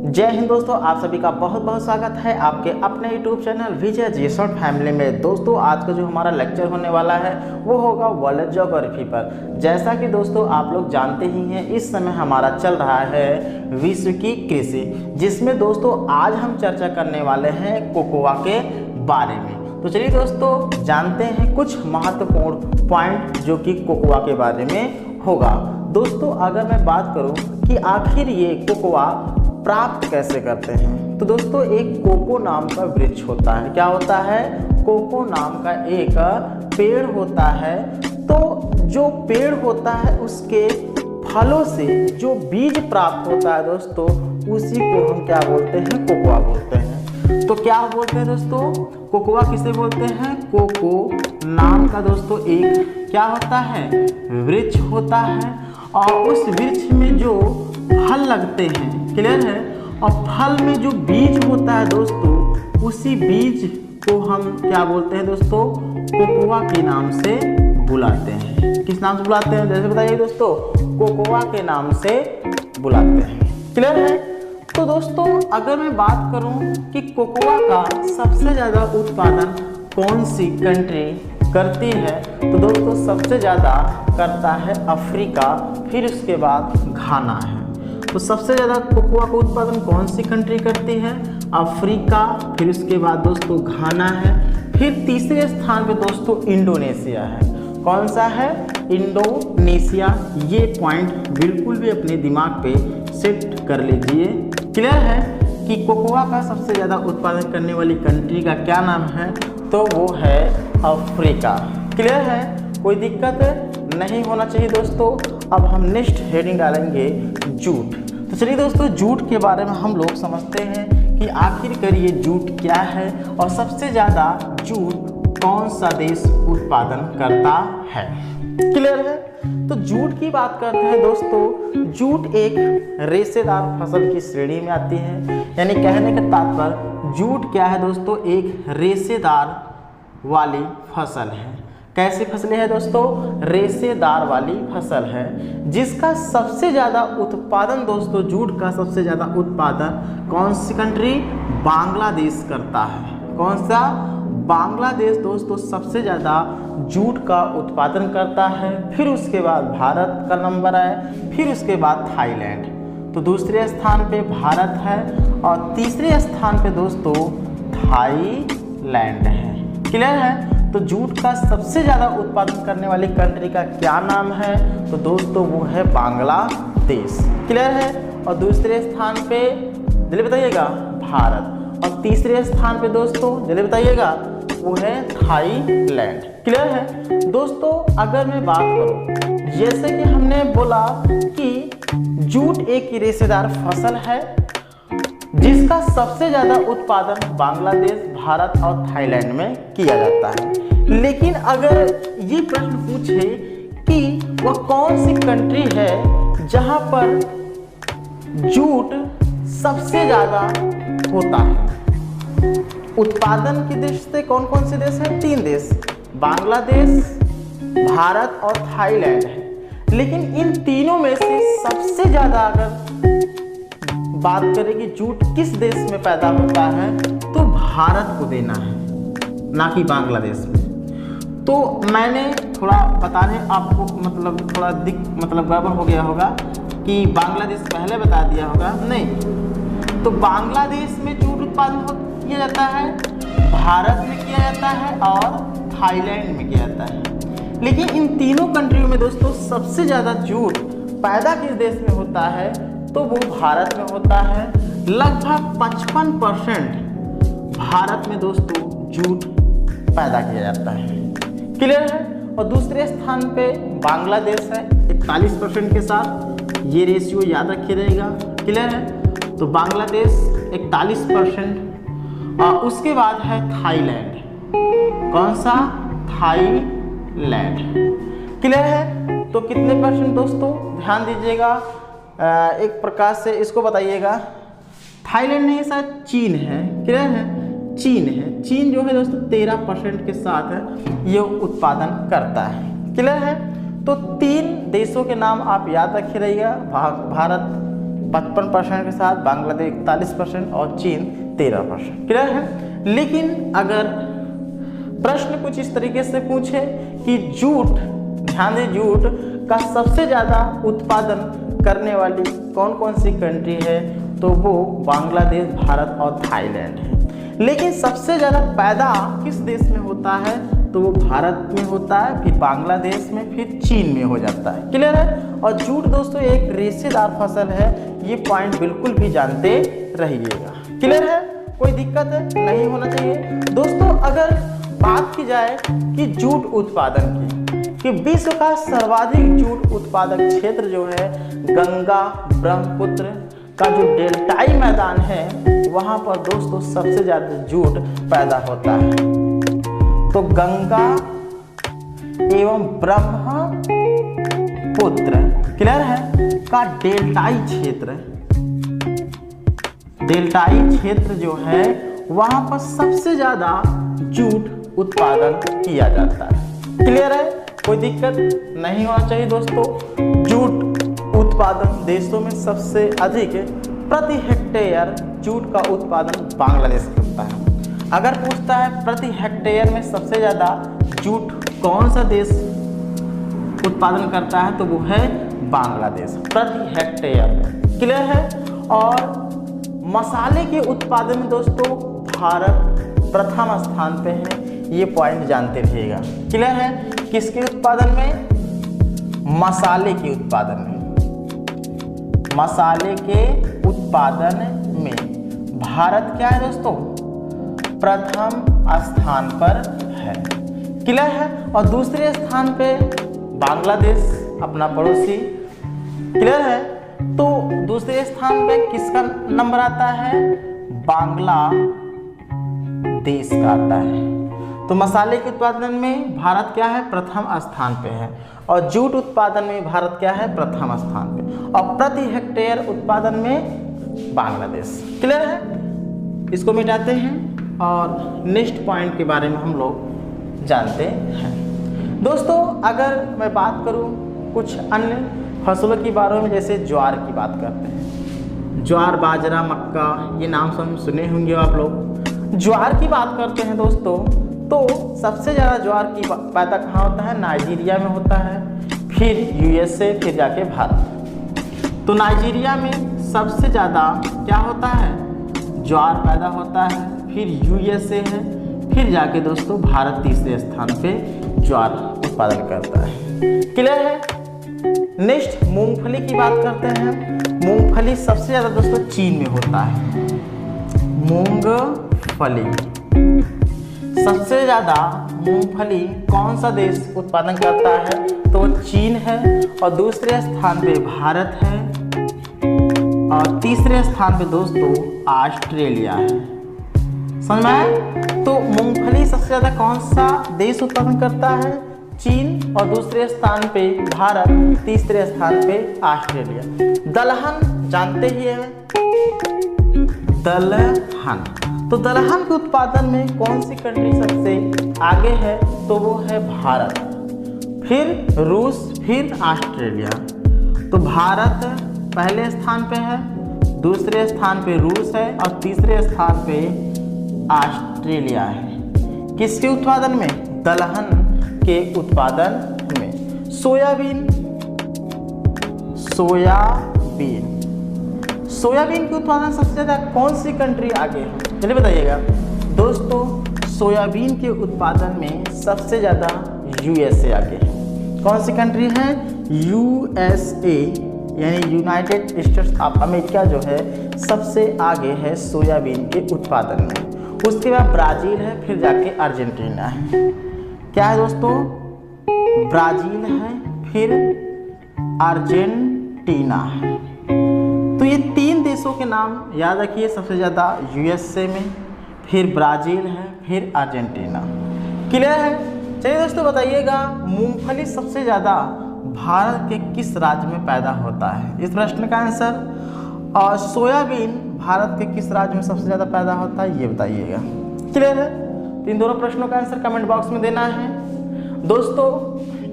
जय हिंद दोस्तों, आप सभी का बहुत बहुत स्वागत है आपके अपने YouTube channel Vijay ji short family में। दोस्तों आज का जो हमारा लेक्चर होने वाला है वो होगा वर्ल्ड ज्योग्राफी पर। जैसा कि दोस्तों आप लोग जानते ही हैं, इस समय हमारा चल रहा है विश्व की कृषि, जिसमें दोस्तों आज हम चर्चा करने वाले हैं कोकोआ के बारे में। तो चलिए दोस्तों जानते हैं कुछ महत्वपूर्ण पॉइंट जो कि कोकोआ के बारे में होगा। दोस्तों अगर मैं बात करूं कि आखिर ये कोकोआ प्राप्त कैसे करते हैं, तो दोस्तों एक कोको नाम का वृक्ष होता है। क्या होता है? कोको नाम का एक पेड़ होता है। तो जो पेड़ होता है उसके फलों से जो बीज प्राप्त होता है दोस्तों, उसी को हम क्या बोलते हैं? कोकोआ बोलते हैं। तो क्या बोलते हैं दोस्तों? कोकोआ किसे बोलते हैं? कोको नाम का दोस्तों एक क्या होता है? वृक्ष होता है, और उस वृक्ष में जो फल लगते हैं, क्लियर है, और फल में जो बीज होता है दोस्तों, उसी बीज को हम क्या बोलते हैं दोस्तों? कोकोआ के नाम से बुलाते हैं। किस नाम से बुलाते हैं? जैसे बताइए दोस्तों, कोकोआ के नाम से बुलाते हैं। क्लियर है? तो दोस्तों अगर मैं बात करूं कि कोकोआ का सबसे ज़्यादा उत्पादन कौन सी कंट्री करती है, तो दोस्तों सबसे ज़्यादा करता है अफ्रीका, फिर उसके बाद घाना है। तो सबसे ज़्यादा कोकोआ का उत्पादन कौन सी कंट्री करती है? अफ्रीका, फिर उसके बाद दोस्तों घाना है, फिर तीसरे स्थान पे दोस्तों इंडोनेशिया है। कौन सा है? इंडोनेशिया। ये पॉइंट बिल्कुल भी अपने दिमाग पे सेट कर लीजिए। क्लियर है कि कोकोआ का सबसे ज़्यादा उत्पादन करने वाली कंट्री का क्या नाम है? तो वो है अफ्रीका। क्लियर है? कोई दिक्कत नहीं होना चाहिए दोस्तों। अब हम नेक्स्ट हेडिंग डालेंगे जूट। तो चलिए दोस्तों जूट के बारे में हम लोग समझते हैं कि आखिरकार ये जूट क्या है और सबसे ज़्यादा जूट कौन सा देश उत्पादन करता है। क्लियर है? तो जूट की बात करते हैं दोस्तों। जूट एक रेशेदार फसल की श्रेणी में आती है, यानी कहने का तात्पर्य जूट क्या है दोस्तों? एक रेशेदार वाली फसल है। कैसी फसलें हैं दोस्तों? रेशेदार वाली फसल है, जिसका सबसे ज़्यादा उत्पादन दोस्तों, जूट का सबसे ज़्यादा उत्पादन कौन सी कंट्री? बांग्लादेश करता है। कौन सा? बांग्लादेश दोस्तों सबसे ज़्यादा जूट का उत्पादन करता है। फिर उसके बाद भारत का नंबर है, फिर उसके बाद थाईलैंड। तो दूसरे स्थान पे भारत है और तीसरे स्थान पे दोस्तों थाईलैंड है। क्लियर है? तो जूट का सबसे ज़्यादा उत्पादन करने वाली कंट्री का क्या नाम है? तो दोस्तों वो है बांग्लादेश। क्लियर है? और दूसरे स्थान पे जल्दी बताइएगा भारत, और तीसरे स्थान पे दोस्तों जल्दी बताइएगा वो है थाईलैंड। क्लियर है दोस्तों? अगर मैं बात करूं, जैसे कि हमने बोला कि जूट एक रेशेदार फसल है जिसका सबसे ज़्यादा उत्पादन बांग्लादेश, भारत और थाईलैंड में किया जाता है। लेकिन अगर ये प्रश्न पूछे कि वह कौन सी कंट्री है जहां पर जूट सबसे ज़्यादा होता है, उत्पादन के देश से कौन कौन से देश हैं? 3 देश, बांग्लादेश, भारत और थाईलैंड है। लेकिन इन तीनों में से सबसे ज़्यादा अगर बात करें कि जूट किस देश में पैदा होता है, तो भारत को देना है, ना कि बांग्लादेश में। तो मैंने थोड़ा बताने आपको थोड़ा गड़बड़ हो गया होगा कि बांग्लादेश पहले बता दिया होगा, नहीं। तो बांग्लादेश में जूट उत्पादन किया जाता है, भारत में किया जाता है और थाईलैंड में किया जाता है। लेकिन इन तीनों कंट्रियों में दोस्तों सबसे ज़्यादा जूट पैदा किस देश में होता है? तो वो भारत में होता है। लगभग 55% भारत में दोस्तों जूट पैदा किया जाता है। क्लियर है? और दूसरे स्थान पे बांग्लादेश है 41% के साथ। ये रेशियो याद रखिए रहेगा। क्लियर है? तो बांग्लादेश 41%, और उसके बाद है थाईलैंड। कौन सा? थाईलैंड। क्लियर है? तो कितने परसेंट दोस्तों? ध्यान दीजिएगा, एक प्रकार से इसको बताइएगा। थाईलैंड नहीं, शायद चीन है। क्लियर है? चीन है। चीन जो है दोस्तों 13% के साथ ये उत्पादन करता है। क्लियर है? तो 3 देशों के नाम आप याद रखिए रहिएगा, भारत, 55% के साथ, बांग्लादेश 41% और चीन 13%। क्लियर है। लेकिन अगर प्रश्न कुछ इस तरीके से पूछे कि जूट, ध्यान दें, जूट का सबसे ज़्यादा उत्पादन करने वाली कौन कौन सी कंट्री है, तो वो बांग्लादेश, भारत और थाईलैंड है। लेकिन सबसे ज़्यादा पैदा किस देश में होता है, तो वो भारत में होता है, फिर बांग्लादेश में, फिर चीन में हो जाता है। क्लियर है। और जूट दोस्तों एक रेशेदार फसल है, ये पॉइंट बिल्कुल भी जानते रहिएगा। क्लियर है, कोई दिक्कत है नहीं होना चाहिए। दोस्तों अगर बात की जाए कि जूट उत्पादन की, कि विश्व का सर्वाधिक जूट उत्पादक क्षेत्र जो है गंगा ब्रह्मपुत्र का जो डेल्टाई मैदान है, वहां पर दोस्तों सबसे ज्यादा जूट पैदा होता है। तो गंगा एवं ब्रह्मपुत्र, क्लियर है, का डेल्टाई क्षेत्र जो है वहां पर सबसे ज्यादा जूट उत्पादन किया जाता है। क्लियर है, कोई दिक्कत नहीं होना चाहिए। दोस्तों जूट उत्पादन देशों में सबसे अधिक प्रति हेक्टेयर जूट का उत्पादन बांग्लादेश करता है। अगर पूछता है प्रति हेक्टेयर में सबसे ज़्यादा जूट कौन सा देश उत्पादन करता है, तो वो है बांग्लादेश प्रति हेक्टेयर। क्लियर है। और मसाले के उत्पादन में दोस्तों भारत प्रथम स्थान पे है, ये पॉइंट जानते रहिएगा। क्लियर है। किसके उत्पादन में? मसाले के उत्पादन में। मसाले के उत्पादन में भारत क्या है दोस्तों? प्रथम स्थान पर है। क्लियर है। और दूसरे स्थान पे बांग्लादेश अपना पड़ोसी। क्लियर है। तो दूसरे स्थान पे किसका नंबर आता है? बांग्लादेश का आता है। तो मसाले के उत्पादन में भारत क्या है? प्रथम स्थान पे है। और जूट उत्पादन में भारत क्या है? प्रथम स्थान पे। और प्रति हेक्टेयर उत्पादन में बांग्लादेश। क्लियर है। इसको मिटाते हैं और नेक्स्ट पॉइंट के बारे में हम लोग जानते हैं। दोस्तों अगर मैं बात करूं कुछ अन्य फसलों के बारे में, जैसे ज्वार की बात करते हैं। ज्वार, बाजरा, मक्का, ये नाम सब सुने होंगे आप लोग। ज्वार की बात करते हैं दोस्तों, तो सबसे ज़्यादा ज्वार की पैदा कहाँ होता है? नाइजीरिया में होता है, फिर यूएसए, फिर जाके भारत। तो नाइजीरिया में सबसे ज़्यादा क्या होता है? ज्वार पैदा होता है, फिर यूएसए है, फिर जाके दोस्तों भारत तीसरे स्थान पे ज्वार उत्पादन करता है। क्लियर है। नेक्स्ट मूंगफली की बात करते हैं। मूंगफली सबसे ज़्यादा दोस्तों चीन में होता है। मूंगफली सबसे ज़्यादा मूंगफली कौन सा देश उत्पादन करता है? तो चीन है। और दूसरे स्थान पे भारत है, और तीसरे स्थान पे दोस्तों ऑस्ट्रेलिया है। समझ में आया? तो मूंगफली सबसे ज़्यादा कौन सा देश उत्पादन करता है? चीन। और दूसरे स्थान पे भारत, तीसरे स्थान पे ऑस्ट्रेलिया। दलहन जानते ही हैं, दलहन। तो दलहन के उत्पादन में कौन सी कंट्री सबसे आगे है? तो वो है भारत, फिर रूस, फिर ऑस्ट्रेलिया। तो भारत पहले स्थान पे है, दूसरे स्थान पे रूस है, और तीसरे स्थान पे ऑस्ट्रेलिया है। किसके उत्पादन में? दलहन के उत्पादन में। सोयाबीन के उत्पादन सबसे ज़्यादा कौन सी कंट्री आगे है? चलिए बताइएगा। दोस्तों सोयाबीन के उत्पादन में सबसे ज़्यादा यूएसए आगे है। कौन सी कंट्री है? यूएसए, यानी यूनाइटेड स्टेट्स ऑफ अमेरिका जो है सबसे आगे है सोयाबीन के उत्पादन में। उसके बाद ब्राज़ील है, फिर जाके अर्जेंटीना है। क्या है दोस्तों? ब्राज़ील है, फिर अर्जेंटीना है। तो ये तीन देशों के नाम याद रखिए। सबसे ज़्यादा यूएसए में, फिर ब्राज़ील है, फिर अर्जेंटीना। क्लियर है। चलिए दोस्तों बताइएगा, मूंगफली सबसे ज़्यादा भारत के किस राज्य में पैदा होता है? इस प्रश्न का आंसर। और सोयाबीन भारत के किस राज्य में सबसे ज़्यादा पैदा होता है, ये बताइएगा। क्लियर है। तो इन दोनों प्रश्नों का आंसर कमेंट बॉक्स में देना है। दोस्तों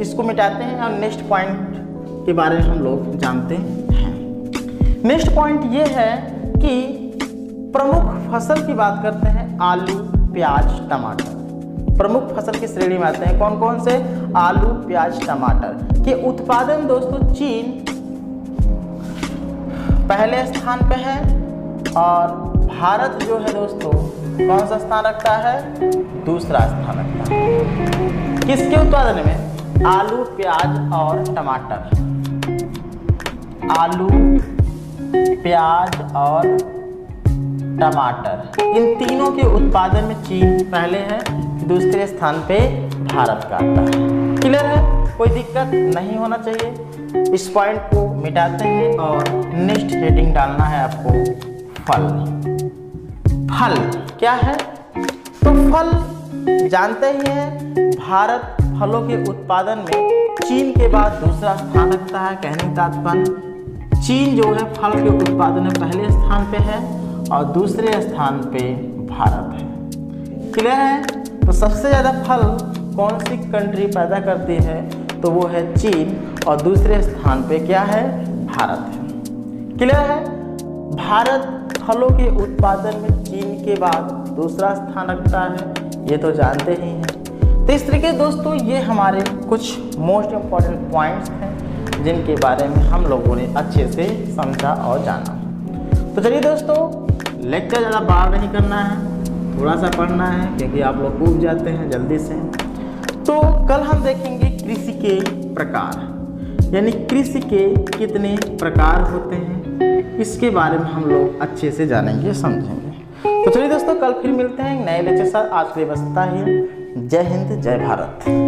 इसको मिटाते हैं और नेक्स्ट पॉइंट के बारे में हम लोग जानते हैं। नेक्स्ट पॉइंट ये है कि प्रमुख फसल की बात करते हैं, आलू, प्याज, टमाटर। प्रमुख फसल की श्रेणी में आते हैं कौन कौन से? आलू, प्याज, टमाटर के उत्पादन दोस्तों चीन पहले स्थान पे है और भारत जो है दोस्तों कौन सा स्थान रखता है? दूसरा स्थान रखता है। किसके उत्पादन में? आलू, प्याज और टमाटर। आलू, प्याज और टमाटर, इन तीनों के उत्पादन में चीन पहले है, दूसरे स्थान पे भारत का आता है। क्लियर है? कोई दिक्कत नहीं होना चाहिए। इस पॉइंट को मिटाते हैं और नेक्स्ट हेडिंग डालना है आपको फल। फल क्या है? तो फल जानते ही हैं, भारत फलों के उत्पादन में चीन के बाद दूसरा स्थान रखता है। कहने का तात्पर्य चीन जो है फल के उत्पादन में पहले स्थान पे है और दूसरे स्थान पे भारत है। क्लियर है? तो सबसे ज़्यादा फल कौन सी कंट्री पैदा करती है? तो वो है चीन और दूसरे स्थान पे क्या है? भारत है। क्लियर है? भारत फलों के उत्पादन में चीन के बाद दूसरा स्थान रखता है, ये तो जानते ही हैं। तो इस तरीके दोस्तों ये हमारे कुछ मोस्ट इम्पॉर्टेंट पॉइंट्स हैं जिनके बारे में हम लोगों ने अच्छे से समझा और जाना। तो चलिए दोस्तों, लेक्चर ज़्यादा बार नहीं करना है, थोड़ा सा पढ़ना है क्योंकि आप लोग कूद जाते हैं जल्दी से। तो कल हम देखेंगे कृषि के प्रकार, यानी कृषि के कितने प्रकार होते हैं, इसके बारे में हम लोग अच्छे से जानेंगे, समझेंगे। तो चलिए दोस्तों, कल फिर मिलते हैं नए लेक्चर साथ। आज के लिए बस इतना ही। जय हिंद, जय भारत।